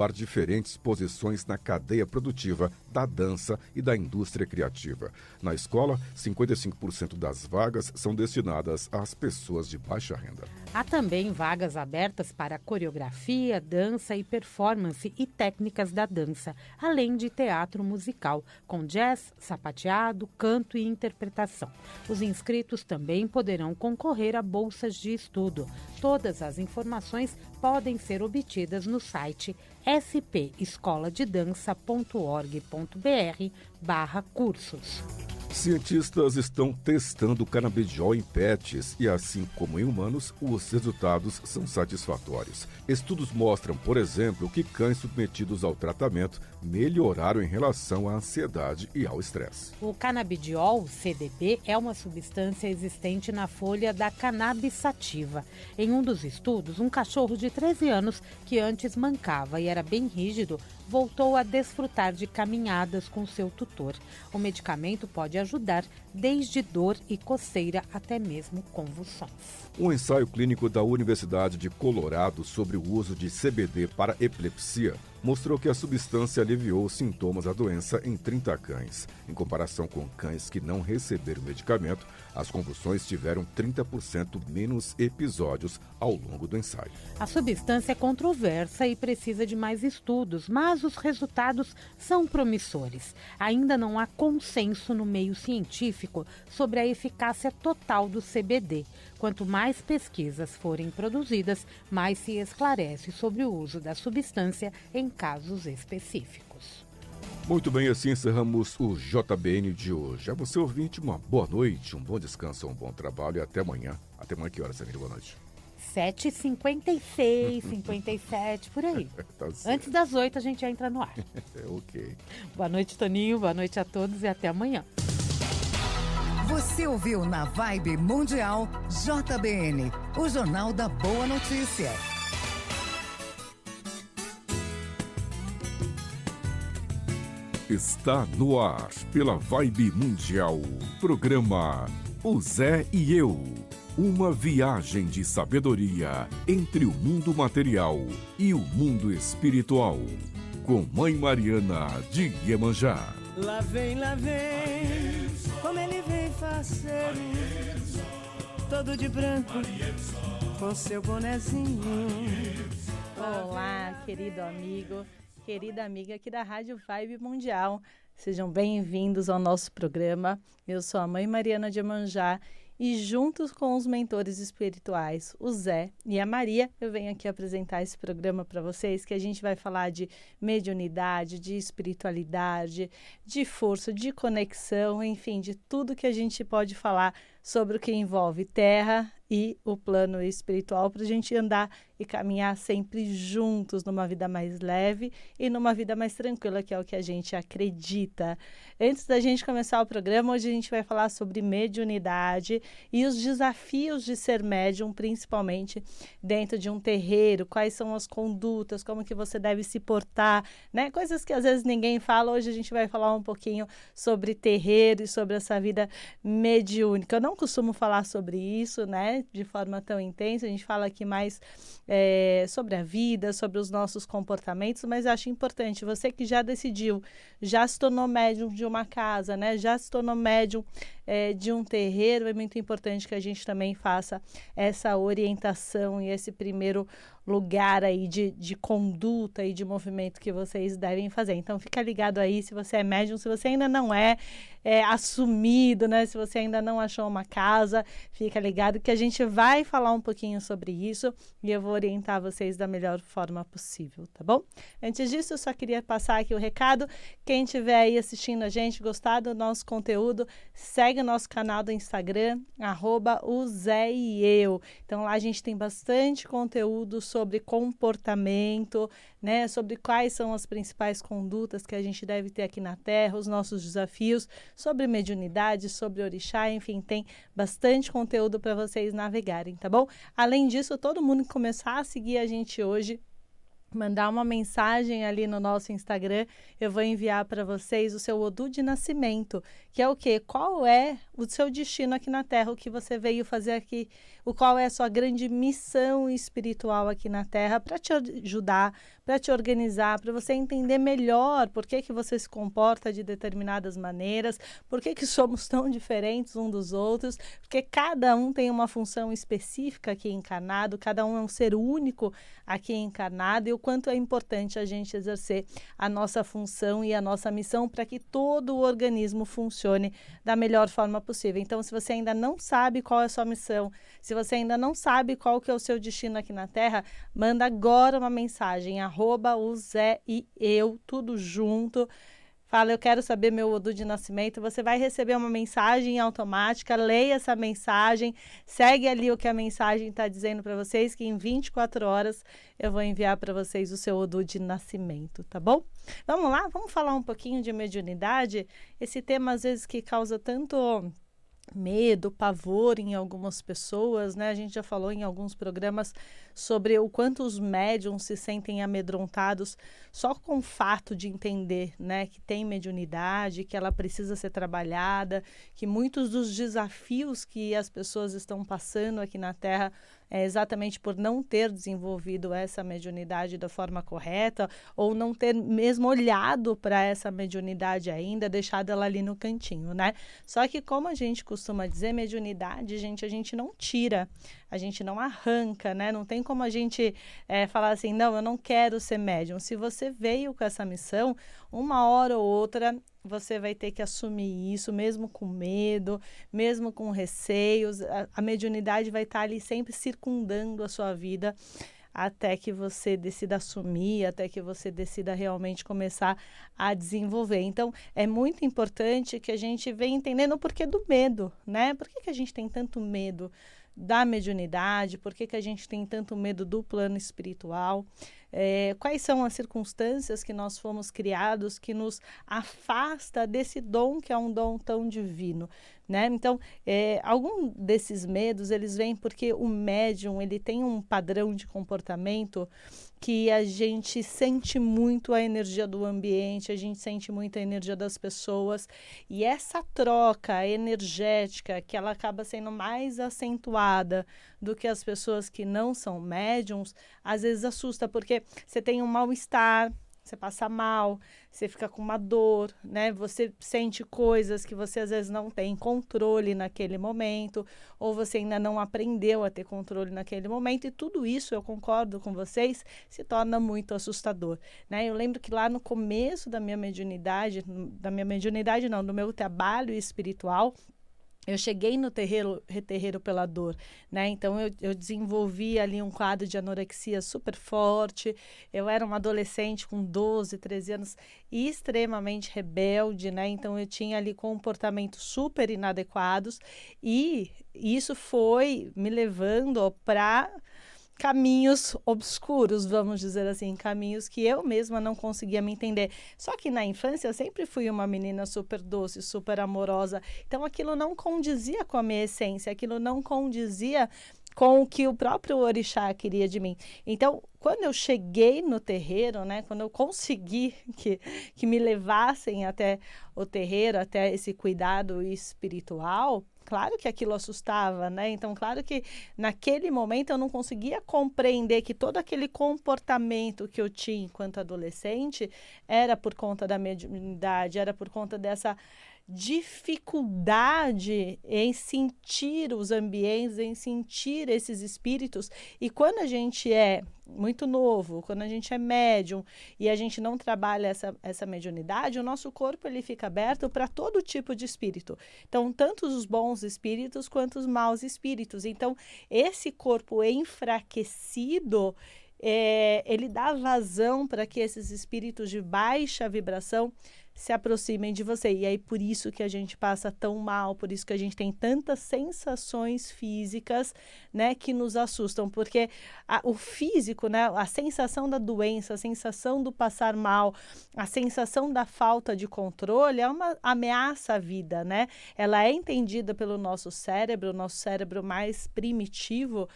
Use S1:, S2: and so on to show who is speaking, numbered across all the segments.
S1: para diferentes posições na cadeia produtiva da dança e da indústria criativa. Na escola, 55% das vagas são destinadas às pessoas de baixa renda.
S2: Há também vagas abertas para coreografia, dança e performance e técnicas da dança, além de teatro musical, com jazz, sapateado, canto e interpretação. Os inscritos também poderão concorrer a bolsas de estudo. Todas as informações podem ser obtidas no site spescoladedança.org.br/cursos.
S1: Cientistas estão testando canabidiol em pets e, assim como em humanos, os resultados são satisfatórios. Estudos mostram, por exemplo, que cães submetidos ao tratamento melhoraram em relação à ansiedade e ao estresse.
S2: O canabidiol, CBD, é uma substância existente na folha da cannabis sativa. Em um dos estudos, um cachorro de 13 anos que antes mancava e era bem rígido, voltou a desfrutar de caminhadas com seu tutor. O medicamento pode ajudar desde dor e coceira até mesmo convulsões.
S1: Um ensaio clínico da Universidade de Colorado sobre o uso de CBD para epilepsia mostrou que a substância aliviou os sintomas da doença em 30 cães. Em comparação com cães que não receberam o medicamento, as convulsões tiveram 30% menos episódios ao longo do ensaio.
S2: A substância é controversa e precisa de mais estudos, mas os resultados são promissores. Ainda não há consenso no meio científico sobre a eficácia total do CBD. Quanto mais pesquisas forem produzidas, mais se esclarece sobre o uso da substância em casos específicos.
S1: Muito bem, assim encerramos o JBN de hoje. A você, ouvinte, uma boa noite, um bom descanso, um bom trabalho e até amanhã. Até amanhã, que horas, Samir? Boa noite.
S2: 7h56, 57, por aí.
S1: Tá certo.
S2: Antes das 8 a gente já entra no ar.
S1: Ok.
S2: Boa noite, Toninho. Boa noite a todos e até amanhã.
S3: Você ouviu na Vibe Mundial JBN, o Jornal da Boa Notícia.
S1: Está no ar, pela Vibe Mundial, programa O Zé e Eu. Uma viagem de sabedoria entre o mundo material e o mundo espiritual. Com Mãe Mariana de Iemanjá.
S4: Lá vem, como ele vem faceiro, todo de branco, com seu bonezinho.
S5: Olá, querido amigo, querida amiga aqui da Rádio Vibe Mundial. Sejam bem-vindos ao nosso programa. Eu sou a Mãe Mariana de Iemanjá e juntos com os mentores espirituais, o Zé e a Maria, eu venho aqui apresentar esse programa para vocês, que a gente vai falar de mediunidade, de espiritualidade, de força, de conexão, enfim, de tudo que a gente pode falar sobre o que envolve terra e o plano espiritual, para a gente andar e caminhar sempre juntos numa vida mais leve e numa vida mais tranquila, que é o que a gente acredita. Antes da gente começar o programa, hoje a gente vai falar sobre mediunidade e os desafios de ser médium, principalmente dentro de um terreiro, quais são as condutas, como que você deve se portar, né? Coisas que às vezes ninguém fala. Hoje a gente vai falar um pouquinho sobre terreiro e sobre essa vida mediúnica. Eu não costumo falar sobre isso, né, de forma tão intensa. A gente fala aqui mais sobre a vida, sobre os nossos comportamentos, mas acho importante, você que já decidiu, já se tornou médium de uma casa, né, já se tornou médium de um terreiro, é muito importante que a gente também faça essa orientação e esse primeiro lugar aí de conduta e de movimento que vocês devem fazer. Então fica ligado aí, se você é médium, se você ainda não é assumido, né, se você ainda não achou uma casa, fica ligado que a gente vai falar um pouquinho sobre isso e eu vou orientar vocês da melhor forma possível, tá bom? Antes disso, eu só queria passar aqui o recado. Quem estiver aí assistindo a gente, gostar do nosso conteúdo, segue o nosso canal do Instagram, @o_Zé_e_eu. Então lá a gente tem bastante conteúdo sobre comportamento, né, sobre quais são as principais condutas que a gente deve ter aqui na Terra, os nossos desafios, sobre mediunidade, sobre orixá, enfim, tem bastante conteúdo para vocês navegarem, tá bom? Além disso, todo mundo que começar a seguir a gente hoje mandar uma mensagem ali no nosso Instagram, eu vou enviar para vocês o seu Odu de nascimento, que é o quê? Qual é o seu destino aqui na Terra, o que você veio fazer aqui, qual é a sua grande missão espiritual aqui na Terra, para te ajudar, para te organizar, para você entender melhor por que você se comporta de determinadas maneiras, por que somos tão diferentes uns dos outros, porque cada um tem uma função específica aqui encarnado, cada um é um ser único aqui encarnado, e o quanto é importante a gente exercer a nossa função e a nossa missão para que todo o organismo funcione da melhor forma possível. Então, se você ainda não sabe qual é a sua missão, se você ainda não sabe qual que é o seu destino aqui na Terra, manda agora uma mensagem, @o_zé_e_eu, tudo junto. Fala, eu quero saber meu Odu de nascimento. Você vai receber uma mensagem automática, leia essa mensagem, segue ali o que a mensagem está dizendo para vocês, que em 24 horas eu vou enviar para vocês o seu Odu de nascimento, tá bom? Vamos lá? Vamos falar um pouquinho de mediunidade? Esse tema, às vezes, que causa tanto medo, pavor em algumas pessoas, né? A gente já falou em alguns programas sobre o quanto os médiums se sentem amedrontados só com o fato de entender, né, que tem mediunidade, que ela precisa ser trabalhada, que muitos dos desafios que as pessoas estão passando aqui na Terra é exatamente por não ter desenvolvido essa mediunidade da forma correta, ou não ter mesmo olhado para essa mediunidade ainda, deixado ela ali no cantinho, né? Só que, como a gente costuma dizer, mediunidade, gente, a gente não tira, a gente não arranca, né? Não tem como a gente falar assim, não, eu não quero ser médium. Se você veio com essa missão, uma hora ou outra você vai ter que assumir isso, mesmo com medo, mesmo com receios. A mediunidade vai estar ali sempre circundando a sua vida até que você decida assumir, até que você decida realmente começar a desenvolver. Então, é muito importante que a gente venha entendendo o porquê do medo, né? Por que a gente tem tanto medo da mediunidade? Por que a gente tem tanto medo do plano espiritual? Quais são as circunstâncias que nós fomos criados que nos afasta desse dom que é um dom tão divino, né? Então, algum desses medos, eles vêm porque o médium, ele tem um padrão de comportamento que a gente sente muito a energia do ambiente, a gente sente muito a energia das pessoas, e essa troca energética, que ela acaba sendo mais acentuada do que as pessoas que não são médiums, às vezes assusta, porque você tem um mal-estar, você passa mal, você fica com uma dor, né? Você sente coisas que você às vezes não tem controle naquele momento, ou você ainda não aprendeu a ter controle naquele momento, e tudo isso, eu concordo com vocês, se torna muito assustador, né? Eu lembro que lá no começo da minha mediunidade não, do meu trabalho espiritual, eu cheguei no terreiro pela dor, né? Então, eu desenvolvi ali um quadro de anorexia super forte. Eu era uma adolescente com 12, 13 anos, extremamente rebelde, né? Então, eu tinha ali comportamentos super inadequados, e isso foi me levando para caminhos obscuros, vamos dizer assim, caminhos que eu mesma não conseguia me entender. Só que na infância eu sempre fui uma menina super doce, super amorosa, então aquilo não condizia com a minha essência, aquilo não condizia com o que o próprio orixá queria de mim. Então, quando eu cheguei no terreiro, né, quando eu consegui que me levassem até o terreiro, até esse cuidado espiritual, claro que aquilo assustava, né? Então, claro que naquele momento eu não conseguia compreender que todo aquele comportamento que eu tinha enquanto adolescente era por conta da mediunidade, era por conta dessa dificuldade em sentir os ambientes, em sentir esses espíritos. E quando a gente é muito novo, quando a gente é médium e a gente não trabalha essa mediunidade, o nosso corpo ele fica aberto para todo tipo de espírito. Então, tanto os bons espíritos quanto os maus espíritos. Então, esse corpo enfraquecido, ele dá vazão para que esses espíritos de baixa vibração se aproximem de você. E aí, por isso que a gente passa tão mal, por isso que a gente tem tantas sensações físicas, né, que nos assustam, porque o físico, né, a sensação da doença, a sensação do passar mal, a sensação da falta de controle é uma ameaça à vida, né? Ela é entendida pelo nosso cérebro mais primitivo,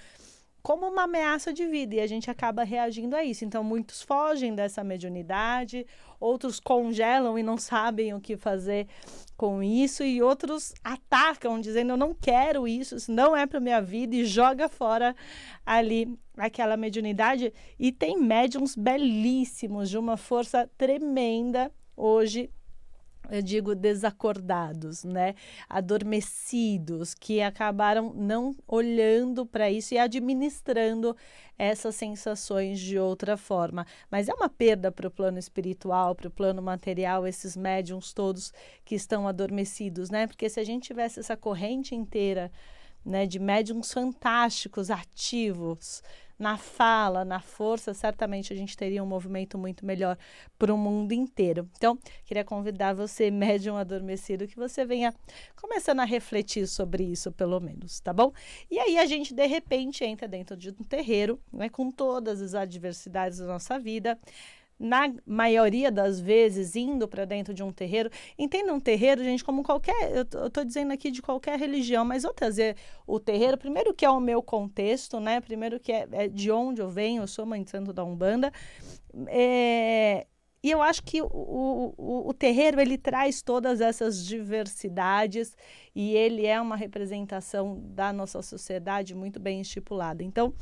S5: como uma ameaça de vida, e a gente acaba reagindo a isso. Então, muitos fogem dessa mediunidade, outros congelam e não sabem o que fazer com isso, e outros atacam, dizendo, eu não quero isso não é para minha vida, e joga fora ali aquela mediunidade. E tem médiums belíssimos, de uma força tremenda, hoje, eu digo desacordados, né? Adormecidos, que acabaram não olhando para isso e administrando essas sensações de outra forma. Mas é uma perda para o plano espiritual, para o plano material, esses médiums todos que estão adormecidos, né? Porque se a gente tivesse essa corrente inteira, né, de médiums fantásticos, ativos, na fala, na força, certamente a gente teria um movimento muito melhor para o mundo inteiro. Então, queria convidar você, médium adormecido, que você venha começando a refletir sobre isso, pelo menos, tá bom? E aí a gente, de repente, entra dentro de um terreiro, né, com todas as adversidades da nossa vida, na maioria das vezes, indo para dentro de um terreiro. Entenda um terreiro, gente, como qualquer... Eu estou dizendo aqui de qualquer religião, mas vou trazer o terreiro, primeiro que é o meu contexto, né? Primeiro que é de onde eu venho, eu sou mãe de santo da Umbanda. E eu acho que o terreiro, ele traz todas essas diversidades e ele é uma representação da nossa sociedade muito bem estipulada. Então,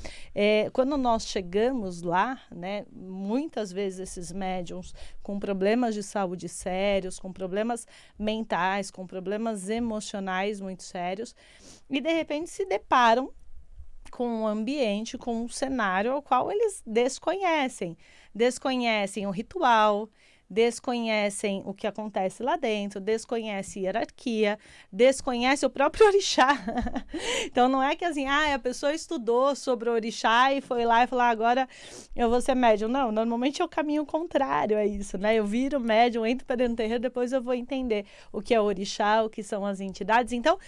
S5: quando nós chegamos lá, né, muitas vezes esses médiums com problemas de saúde sérios, com problemas mentais, com problemas emocionais muito sérios, e de repente se deparam com um ambiente, com um cenário ao qual eles desconhecem o ritual, desconhecem o que acontece lá dentro, desconhecem hierarquia, desconhecem o próprio orixá. Então, não é que assim, a pessoa estudou sobre o orixá e foi lá e falou, agora eu vou ser médium. Não, normalmente é o caminho contrário a isso, né? Eu viro médium, entro para dentro do terreiro, depois eu vou entender o que é o orixá, o que são as entidades. Então,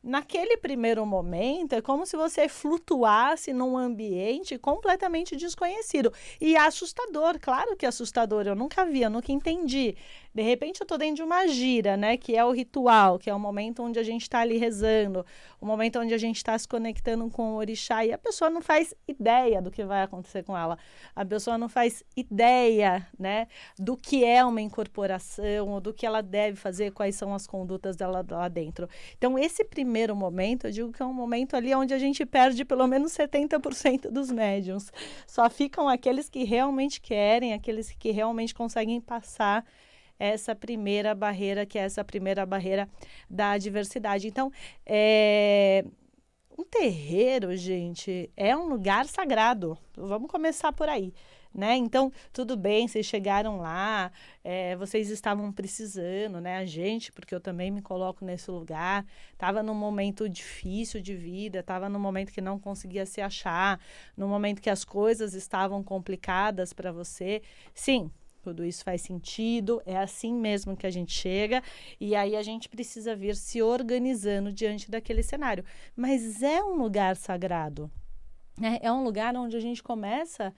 S5: naquele primeiro momento, é como se você flutuasse num ambiente completamente desconhecido. E assustador, claro que é assustador. Eu nunca vi, eu nunca entendi. De repente, eu estou dentro de uma gira, né? Que é o ritual, que é o momento onde a gente está ali rezando, o momento onde a gente está se conectando com o orixá, e a pessoa não faz ideia do que vai acontecer com ela. A pessoa não faz ideia, né? Do que é uma incorporação, ou do que ela deve fazer, quais são as condutas dela lá dentro. Então, esse primeiro momento, eu digo que é um momento ali onde a gente perde pelo menos 70% dos médiums. Só ficam aqueles que realmente querem, aqueles que realmente conseguem passar essa primeira barreira, que é essa primeira barreira da diversidade. Então, um terreiro, gente, é um lugar sagrado. Vamos começar por aí, né? Então, tudo bem, vocês chegaram lá, vocês estavam precisando, né? A gente, porque eu também me coloco nesse lugar, estava num momento difícil de vida, estava num momento que não conseguia se achar, num momento que as coisas estavam complicadas para você. Sim, tudo isso faz sentido, é assim mesmo que a gente chega, e aí a gente precisa vir se organizando diante daquele cenário. Mas é um lugar sagrado, né? É um lugar onde a gente começa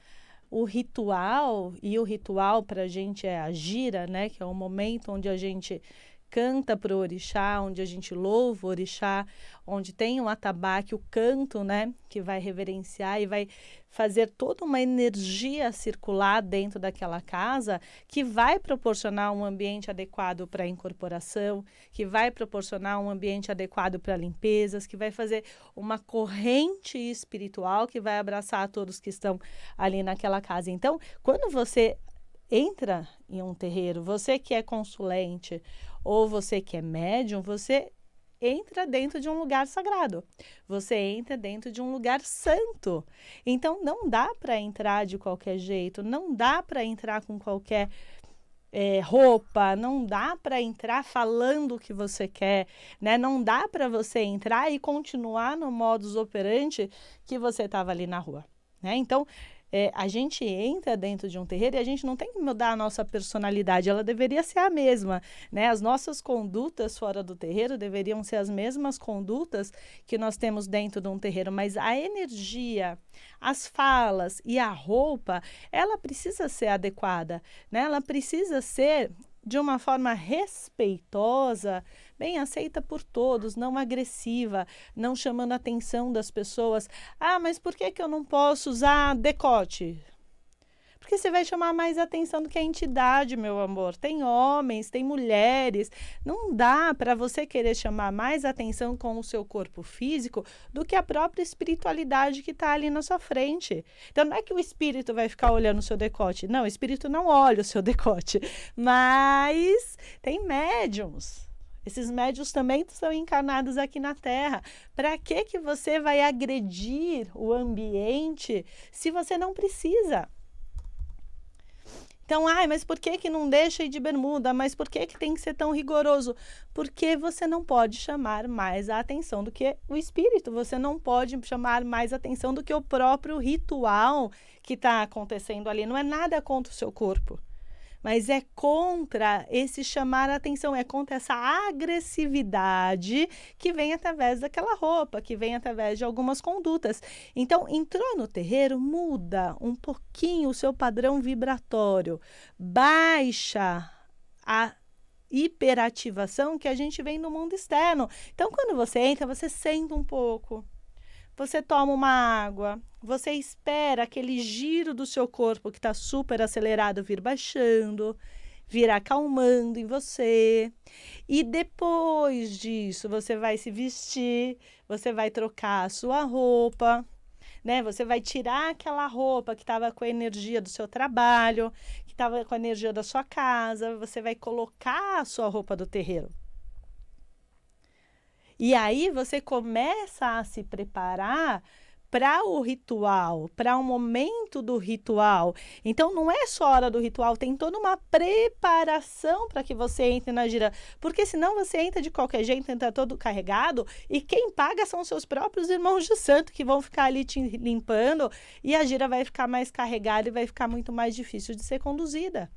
S5: o ritual, e o ritual para a gente é a gira, né? Que é o momento onde a gente canta para o orixá, onde a gente louva o orixá, onde tem um atabaque, o canto, né, que vai reverenciar e vai fazer toda uma energia circular dentro daquela casa, que vai proporcionar um ambiente adequado para a incorporação, que vai proporcionar um ambiente adequado para limpezas, que vai fazer uma corrente espiritual que vai abraçar todos que estão ali naquela casa. Então, quando você entra em um terreiro, você que é consulente ou você que é médium, você entra dentro de um lugar sagrado, você entra dentro de um lugar santo. Então, não dá para entrar de qualquer jeito, não dá para entrar com qualquer roupa, não dá para entrar falando o que você quer, né? Não dá para você entrar e continuar no modus operandi que você estava ali na rua, né? Então, a gente entra dentro de um terreiro e a gente não tem que mudar a nossa personalidade, ela deveria ser a mesma, né? As nossas condutas fora do terreiro deveriam ser as mesmas condutas que nós temos dentro de um terreiro, mas a energia, as falas e a roupa, ela precisa ser adequada, né? Ela precisa ser de uma forma respeitosa, bem aceita por todos, não agressiva, não chamando a atenção das pessoas. Ah, mas por que eu não posso usar decote? Porque você vai chamar mais atenção do que a entidade, meu amor. Tem homens, tem mulheres. Não dá para você querer chamar mais atenção com o seu corpo físico do que a própria espiritualidade que está ali na sua frente. Então, não é que o espírito vai ficar olhando o seu decote. Não, o espírito não olha o seu decote. Mas tem médiums. Esses médiuns também estão encarnados aqui na Terra. Para que você vai agredir o ambiente se você não precisa? Então, mas por que não deixa ir de bermuda? Mas por que tem que ser tão rigoroso? Porque você não pode chamar mais a atenção do que o espírito. Você não pode chamar mais atenção do que o próprio ritual que está acontecendo ali. Não é nada contra o seu corpo. Mas é contra esse chamar a atenção, é contra essa agressividade que vem através daquela roupa, que vem através de algumas condutas. Então, entrou no terreiro, muda um pouquinho o seu padrão vibratório, baixa a hiperativação que a gente vê no mundo externo. Então, quando você entra, você senta um pouco. Você toma uma água, você espera aquele giro do seu corpo que está super acelerado vir baixando, vir acalmando em você. E depois disso, você vai se vestir, você vai trocar a sua roupa, né? Você vai tirar aquela roupa que estava com a energia do seu trabalho, que estava com a energia da sua casa, você vai colocar a sua roupa do terreiro. E aí você começa a se preparar para o ritual, para o momento do ritual. Então, não é só a hora do ritual, tem toda uma preparação para que você entre na gira. Porque senão você entra de qualquer jeito, entra todo carregado, e quem paga são seus próprios irmãos de santo, que vão ficar ali te limpando, e a gira vai ficar mais carregada e vai ficar muito mais difícil de ser conduzida.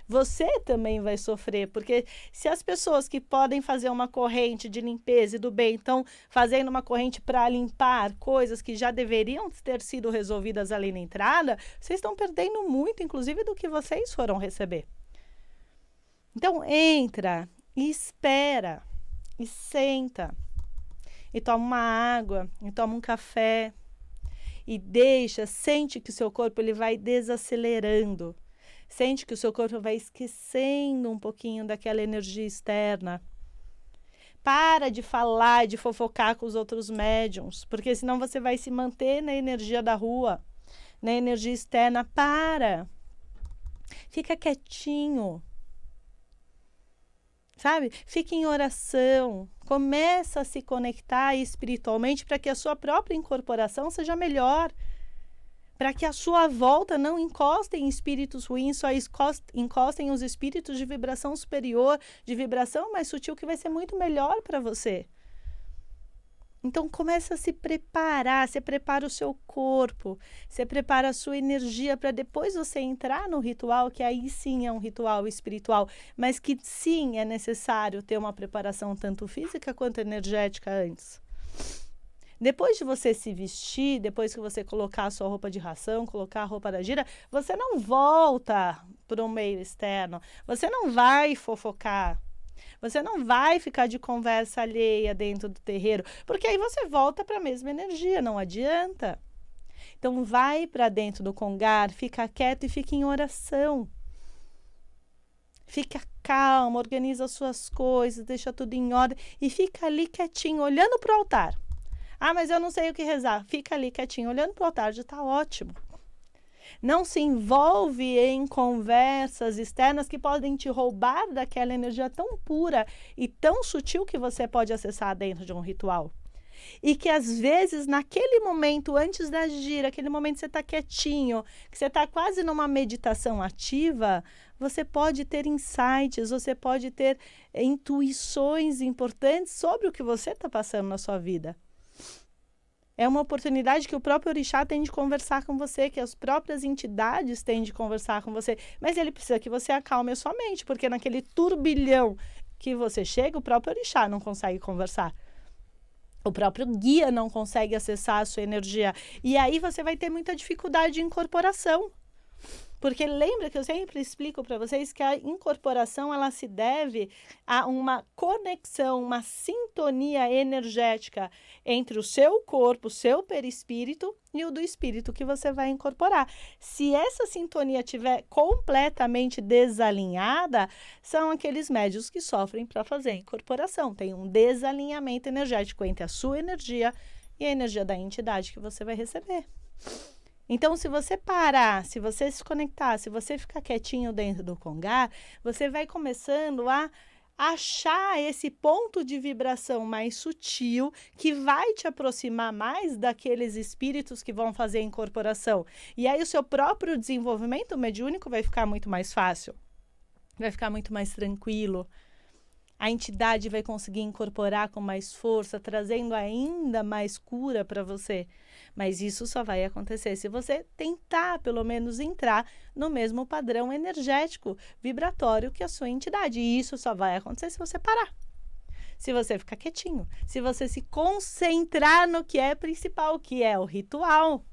S5: Você também vai sofrer, porque se as pessoas que podem fazer uma corrente de limpeza e do bem estão fazendo uma corrente para limpar coisas que já deveriam ter sido resolvidas ali na entrada, vocês estão perdendo muito, inclusive, do que vocês foram receber. Então, entra e espera, e senta, e toma uma água, e toma um café, e sente que o seu corpo ele vai desacelerando. Sente que o seu corpo vai esquecendo um pouquinho daquela energia externa. Para de falar, de fofocar com os outros médiums, porque senão você vai se manter na energia da rua, na energia externa. Para! Fica quietinho. Sabe? Fica em oração. Começa a se conectar espiritualmente para que a sua própria incorporação seja melhor. Para que a sua volta não encoste em espíritos ruins, só encostem os espíritos de vibração superior, de vibração mais sutil, que vai ser muito melhor para você. Então, começa a se preparar, você prepara o seu corpo, você prepara a sua energia para depois você entrar no ritual, que aí sim é um ritual espiritual, mas que sim é necessário ter uma preparação tanto física quanto energética antes. Depois de você se vestir, depois que você colocar a sua roupa de ração, colocar a roupa da gira, você não volta para o meio externo. Você não vai fofocar. Você não vai ficar de conversa alheia dentro do terreiro, porque aí você volta para a mesma energia, não adianta. Então, vai para dentro do congar, fica quieto e fica em oração. Fica calmo, organiza as suas coisas, deixa tudo em ordem e fica ali quietinho, olhando para o altar. Ah, mas eu não sei o que rezar. Fica ali quietinho, olhando para o altar, já está ótimo. Não se envolve em conversas externas que podem te roubar daquela energia tão pura e tão sutil que você pode acessar dentro de um ritual. E que às vezes, naquele momento, antes da gira, aquele momento que você está quietinho, que você está quase numa meditação ativa, você pode ter insights, você pode ter intuições importantes sobre o que você está passando na sua vida. É uma oportunidade que o próprio orixá tem de conversar com você, que as próprias entidades têm de conversar com você. Mas ele precisa que você acalme a sua mente, porque naquele turbilhão que você chega, o próprio orixá não consegue conversar. O próprio guia não consegue acessar a sua energia. E aí você vai ter muita dificuldade de incorporação. Porque lembra que eu sempre explico para vocês que a incorporação ela se deve a uma conexão, uma sintonia energética entre o seu corpo, o seu perispírito e o do espírito que você vai incorporar. Se essa sintonia estiver completamente desalinhada, são aqueles médiuns que sofrem para fazer a incorporação. Tem um desalinhamento energético entre a sua energia e a energia da entidade que você vai receber. Então, se você parar, se você se conectar, se você ficar quietinho dentro do Congar, você vai começando a achar esse ponto de vibração mais sutil que vai te aproximar mais daqueles espíritos que vão fazer a incorporação. E aí o seu próprio desenvolvimento mediúnico vai ficar muito mais fácil, vai ficar muito mais tranquilo. A entidade vai conseguir incorporar com mais força, trazendo ainda mais cura para você. Mas isso só vai acontecer se você tentar, pelo menos, entrar no mesmo padrão energético, vibratório que a sua entidade. E isso só vai acontecer se você parar. Se você ficar quietinho. Se você se concentrar no que é principal, que é o ritual.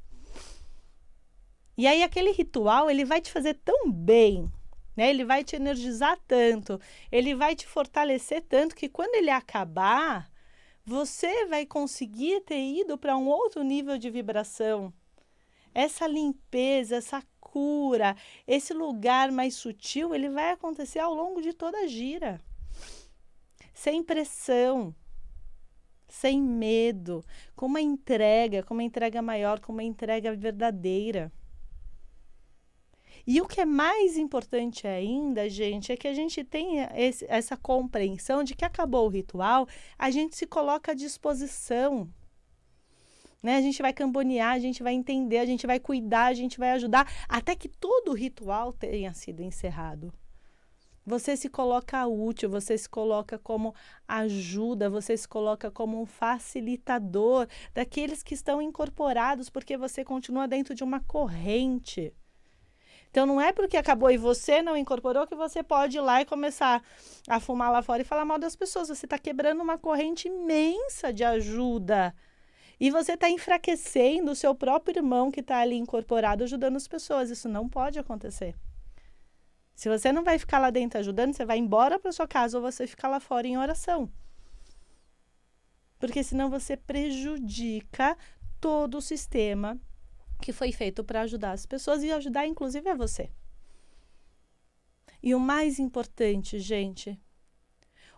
S5: E aí, aquele ritual, ele vai te fazer tão bem, né? Ele vai te energizar tanto, ele vai te fortalecer tanto que quando ele acabar, você vai conseguir ter ido para um outro nível de vibração. Essa limpeza, essa cura, esse lugar mais sutil, ele vai acontecer ao longo de toda a gira. Sem pressão, sem medo, com uma entrega maior, com uma entrega verdadeira. E o que é mais importante ainda, gente, é que a gente tenha essa compreensão de que acabou o ritual, a gente se coloca à disposição. Né? A gente vai cambonear, a gente vai entender, a gente vai cuidar, a gente vai ajudar, até que todo o ritual tenha sido encerrado. Você se coloca útil, você se coloca como ajuda, você se coloca como um facilitador daqueles que estão incorporados, porque você continua dentro de uma corrente. Então, não é porque acabou e você não incorporou que você pode ir lá e começar a fumar lá fora e falar mal das pessoas. Você está quebrando uma corrente imensa de ajuda. E você está enfraquecendo o seu próprio irmão que está ali incorporado ajudando as pessoas. Isso não pode acontecer. Se você não vai ficar lá dentro ajudando, você vai embora para sua casa ou você fica lá fora em oração. Porque senão você prejudica todo o sistema que foi feito para ajudar as pessoas e ajudar, inclusive, a você. E o mais importante, gente,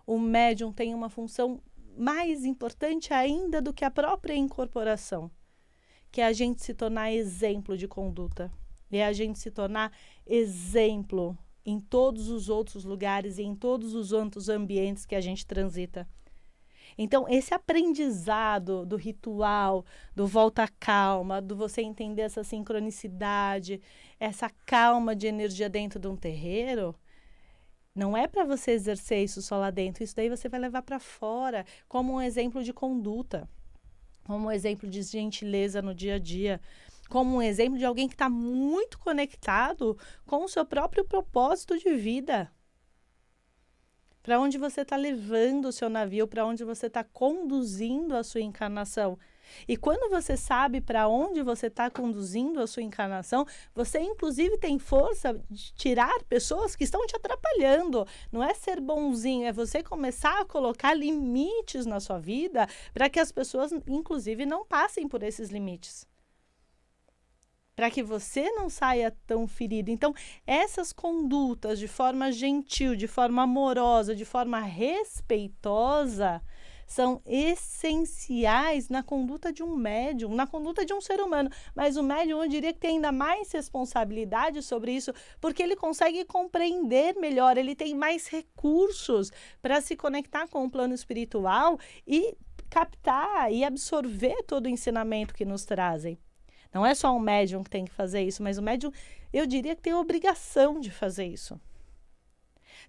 S5: o médium tem uma função mais importante ainda do que a própria incorporação, que é a gente se tornar exemplo de conduta, é a gente se tornar exemplo em todos os outros lugares e em todos os outros ambientes que a gente transita. Então, esse aprendizado do ritual, do volta à calma, do você entender essa sincronicidade, essa calma de energia dentro de um terreiro, não é para você exercer isso só lá dentro. Isso daí você vai levar para fora como um exemplo de conduta, como um exemplo de gentileza no dia a dia, como um exemplo de alguém que está muito conectado com o seu próprio propósito de vida. Para onde você está levando o seu navio, para onde você está conduzindo a sua encarnação. E quando você sabe para onde você está conduzindo a sua encarnação, você inclusive tem força de tirar pessoas que estão te atrapalhando. Não é ser bonzinho, é você começar a colocar limites na sua vida para que as pessoas, inclusive, não passem por esses limites. Para que você não saia tão ferido. Então, essas condutas de forma gentil, de forma amorosa, de forma respeitosa, são essenciais na conduta de um médium, na conduta de um ser humano. Mas o médium, eu diria que tem ainda mais responsabilidade sobre isso, porque ele consegue compreender melhor, ele tem mais recursos para se conectar com o plano espiritual e captar e absorver todo o ensinamento que nos trazem. Não é só um médium que tem que fazer isso, mas o médium, eu diria que tem a obrigação de fazer isso.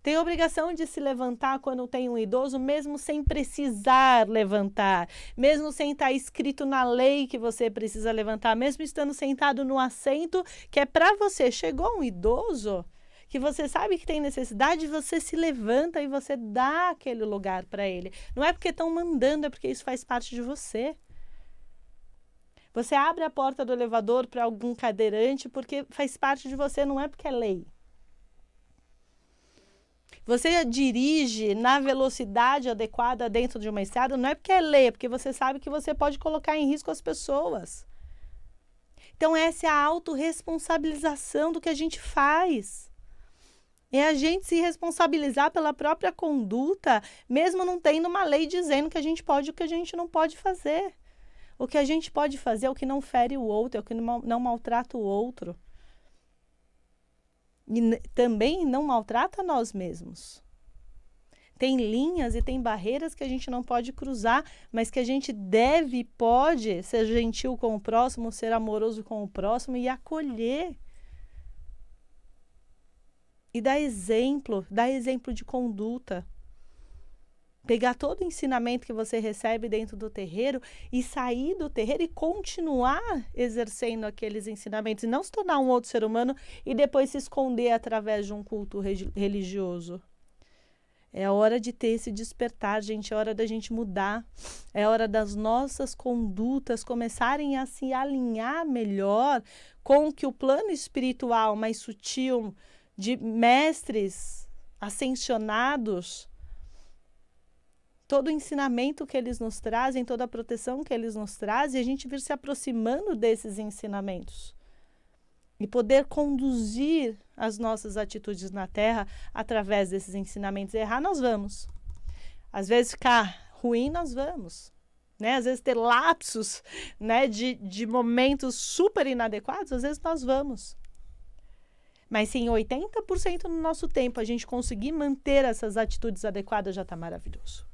S5: Tem a obrigação de se levantar quando tem um idoso, mesmo sem precisar levantar, mesmo sem estar escrito na lei que você precisa levantar, mesmo estando sentado no assento que é para você. Chegou um idoso que você sabe que tem necessidade, você se levanta e você dá aquele lugar para ele. Não é porque estão mandando, é porque isso faz parte de você. Você abre a porta do elevador para algum cadeirante porque faz parte de você, não é porque é lei. Você dirige na velocidade adequada dentro de uma estrada, não é porque é lei, é porque você sabe que você pode colocar em risco as pessoas. Então, essa é a autorresponsabilização do que a gente faz. É a gente se responsabilizar pela própria conduta, mesmo não tendo uma lei dizendo que a gente pode e o que a gente não pode fazer. O que a gente pode fazer é o que não fere o outro, é o que não maltrata o outro. E também não maltrata nós mesmos. Tem linhas e tem barreiras que a gente não pode cruzar, mas que a gente deve e pode ser gentil com o próximo, ser amoroso com o próximo e acolher. E dar exemplo de conduta. Pegar todo o ensinamento que você recebe dentro do terreiro e sair do terreiro e continuar exercendo aqueles ensinamentos. E não se tornar um outro ser humano e depois se esconder através de um culto religioso. É hora de ter esse despertar, gente. É hora da gente mudar. É hora das nossas condutas começarem a se alinhar melhor com o que o plano espiritual mais sutil de mestres ascensionados, todo o ensinamento que eles nos trazem, toda a proteção que eles nos trazem, a gente vir se aproximando desses ensinamentos e poder conduzir as nossas atitudes na Terra através desses ensinamentos. Errar, nós vamos. Às vezes ficar ruim, nós vamos. Né? Às vezes ter lapsos, né, de momentos super inadequados, às vezes nós vamos. Mas se em 80% do nosso tempo a gente conseguir manter essas atitudes adequadas, já está maravilhoso.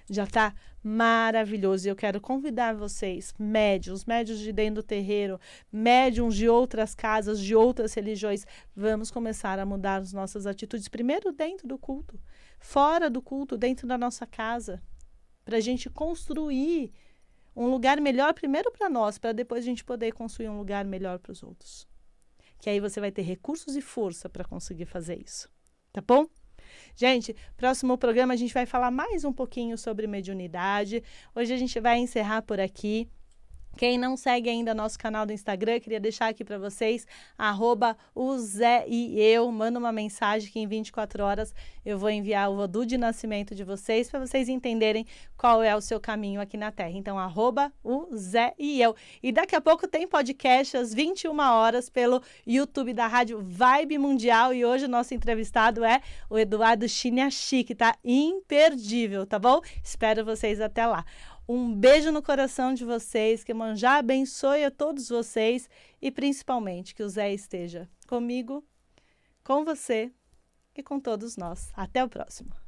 S5: Já está maravilhoso. E eu quero convidar vocês, médiuns de dentro do terreiro, médiuns de outras casas, de outras religiões, vamos começar a mudar as nossas atitudes, primeiro dentro do culto, fora do culto, dentro da nossa casa, para a gente construir um lugar melhor primeiro para nós, para depois a gente poder construir um lugar melhor para os outros. Que aí você vai ter recursos e força para conseguir fazer isso. Tá bom? Gente, próximo programa a gente vai falar mais um pouquinho sobre mediunidade. Hoje a gente vai encerrar por aqui. Quem não segue ainda nosso canal do Instagram, queria deixar aqui para vocês, @o_Zé_e_eu, manda uma mensagem que em 24 horas eu vou enviar o vodu de nascimento de vocês, para vocês entenderem qual é o seu caminho aqui na Terra. Então, @o_Zé_e_eu. E daqui a pouco tem podcast às 21 horas pelo YouTube da Rádio Vibe Mundial, e hoje o nosso entrevistado é o Eduardo Chiniachi, que tá imperdível, tá bom? Espero vocês até lá. Um beijo no coração de vocês, que Iemanjá abençoe a todos vocês e principalmente que o Zé esteja comigo, com você e com todos nós. Até o próximo.